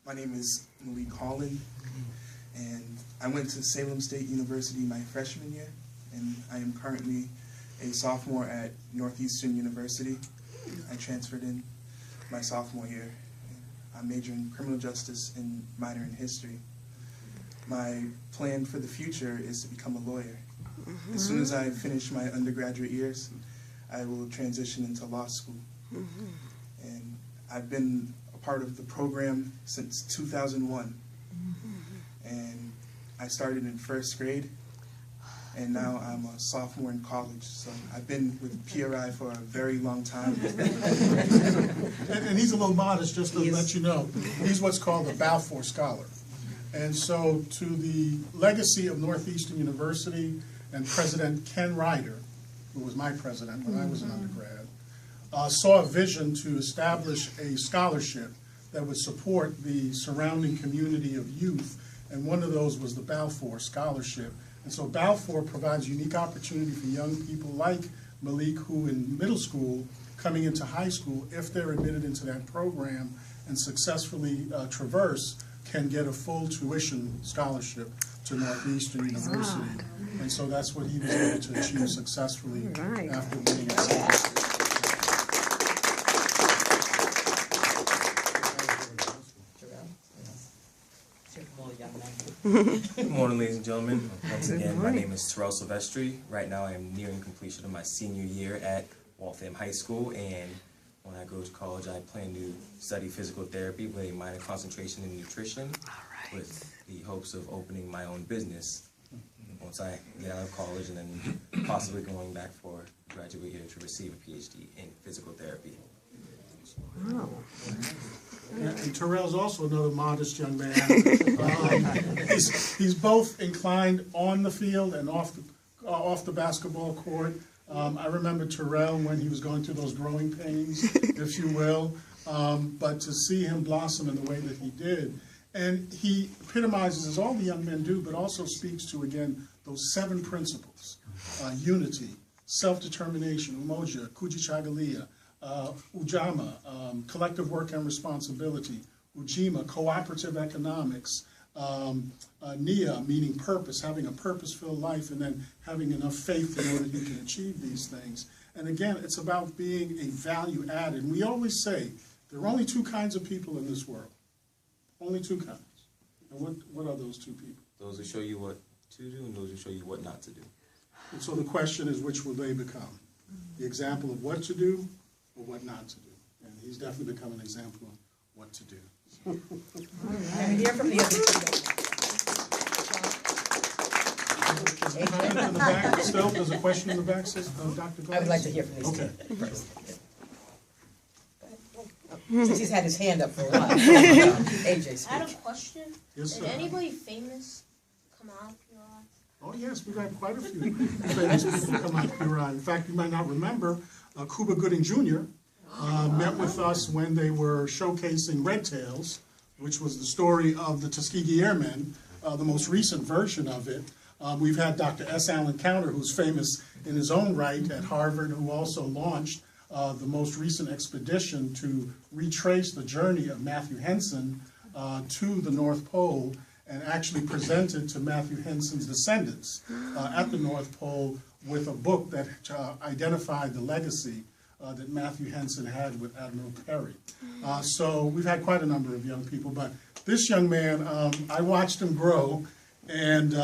My name is Malik, and I went to Salem State University my freshman year, and I am currently a sophomore at Northeastern University. I transferred in my sophomore year. I major in criminal justice and minor in history. My plan for the future is to become a lawyer. As soon as I finish my undergraduate years, I will transition into law school. And I've been a part of the program since 2001. And I started in first grade, and now I'm a sophomore in college. So I've been with PRI for a very long time. And he's a little modest, just to let you know. He's what's called a Balfour Scholar. And so to the legacy of Northeastern University and President Ken Ryder, who was my president when I was an undergrad, saw a vision to establish a scholarship that would support the surrounding community of youth, and one of those was the Balfour Scholarship. And so Balfour provides unique opportunity for young people like Malik, who in middle school, coming into high school, if they're admitted into that program and successfully traverse, can get a full tuition scholarship to Northeastern University. And so that's what he was able to achieve successfully after winning it. Good morning, ladies and gentlemen. Once again, my name is Tyrell. Right now I am nearing completion of my senior year at Waltham High School, and when I go to college I plan to study physical therapy with a minor concentration in nutrition, with the hopes of opening my own business once I get out of college, and then possibly going back for graduate year to receive a PhD in physical therapy. Wow. And Tyrell's also another modest young man. He's both inclined on the field and off the basketball court. I remember Tyrell when he was going through those growing pains, if you will. But to see him blossom in the way that he did, and he epitomizes, as all the young men do, but also speaks to, again, those 7 principles: unity, self-determination, umoja, kujichagulia, Ujama, collective work and responsibility, Ujima, cooperative economics, Nia, meaning purpose, having a purpose-filled life, and then having enough faith in order you can achieve these things. And again, it's about being a value added. And we always say there are only 2 kinds of people in this world. Only 2 kinds. And what are those 2 people? Those who show you what to do and those who show you what not to do. And so the question is, which will they become? The example of what to do or what not to do? And he's definitely become an example of what to do. And hear from the other 2 guys. In the back, still, there's a question in the back, says Dr. Glass? I would like to hear from these Okay. 2 first. Since he's had his hand up for a while. AJ, speak. I had a question. Yes, Did sir. anybody famous come out of your eye? Oh, yes, we've had quite a few famous people come out of PRI. In fact, you might not remember, Cuba Gooding Jr. Met with us when they were showcasing Red Tails, which was the story of the Tuskegee Airmen, the most recent version of it. We've had Dr. S. Allen Counter, who's famous in his own right at Harvard, who also launched the most recent expedition to retrace the journey of Matthew Henson to the North Pole, and actually presented to Matthew Henson's descendants at the North Pole with a book that identified the legacy that Matthew Henson had with Admiral Perry. So we've had quite a number of young people, but this young man, I watched him grow, and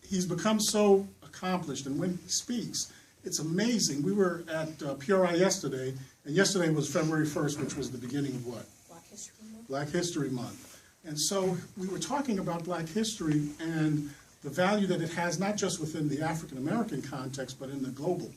he's become so accomplished, and when he speaks, it's amazing. We were at PRI yesterday, and yesterday was February 1st, which was the beginning of what? Black History Month. Black History Month. And so we were talking about Black history and the value that it has, not just within the African-American context, but in the global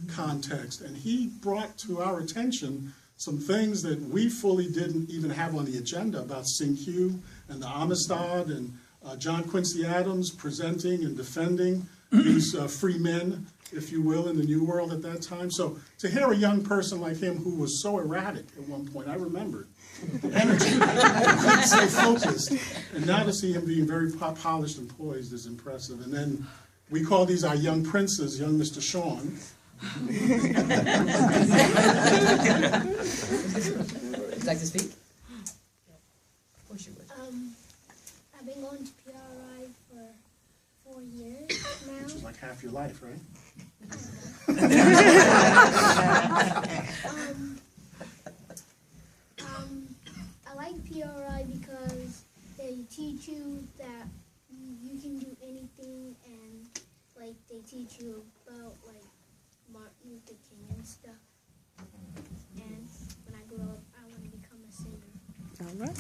context. And he brought to our attention some things that we fully didn't even have on the agenda about Q and the Amistad, and John Quincy Adams presenting and defending these free men, if you will, in the New World at that time. So to hear a young person like him who was so erratic at one point, I remembered the energy, so focused, and now to see him being very polished and poised is impressive. And then we call these our young princes, young Mr. Shawn. Would you like to speak? Of course you would. I've been going to PRI for 4 years Which is now. like half your life, right? I like PRI because they teach you that you can do anything, and like they teach you about like Martin Luther King and stuff. And when I grow up, I want to become a singer. All right.